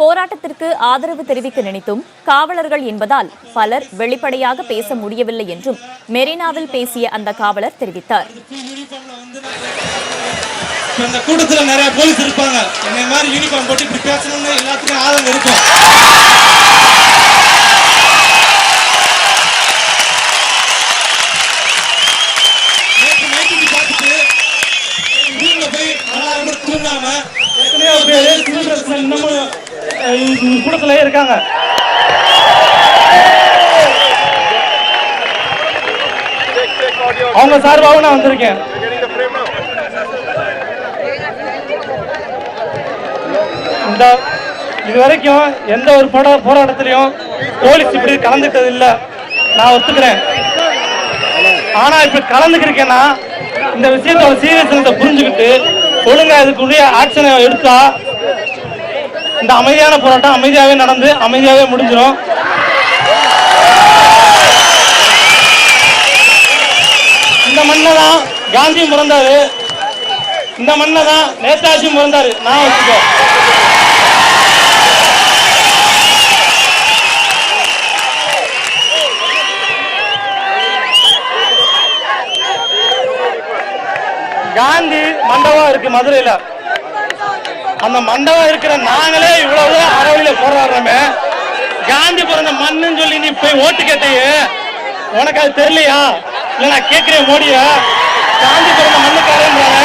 போராட்டத்திற்கு ஆதரவு தெரிவிக்க நினைத்தும் காவலர்கள் என்பதால் பலர் வெளிப்படையாக பேச முடியவில்லை என்றும் மெரினாவில் பேசிய அந்த காவலர் தெரிவித்தார். இந்த கூட்டத்தில் நிறைய போலீஸ் இருப்பாங்க. இந்த மாதிரி யூனிஃபார்ம் போட்டு இப்படி பேசணும்னு எல்லாத்துக்கும் ஆதரவு இருக்கும். கூட்டத்திலே இருக்காங்க. அவங்க சார்பாக நான் வந்திருக்கேன். இது வரைக்கும் எந்த ஒரு போராட்டத்திலையும் போலீஸ் இப்படி கலந்துட்டது இல்லை, நான் ஒத்துக்கிறேன். ஆனா இப்ப கலந்துக்கிறேன்னா இந்த விஷயத்தோட சீரியஸ்னஸை புரிஞ்சுக்கிட்டு ஒழுங்கா இதுக்குரிய ஆக்ஷனை எடுத்தா இந்த அமைதியான போராட்டம் அமைதியாவே நடந்து அமைதியாவே முடிஞ்சிடும். இந்த மண்ணை தான் காந்தியும் பிறந்தாரு, இந்த மண்ணை தான் நேதாஜியும் பிறந்தாரு. நான் வச்சுக்கோ காந்தி மண்டபம் இருக்கு மதுரையில. அந்த மண்டபம் இருக்கிற நாங்களே இவ்வளவு அறவழியில போராடுறோமே, காந்தி பிறந்த மண்ணுன்னு சொல்லி நீ போய் ஓட்டு கேட்டையே, உனக்கு அது தெரியலையா? இல்ல நான் கேட்கிறேன் மோடியா, காந்தி பிறந்த மண்ணுக்காரன்றாங்க,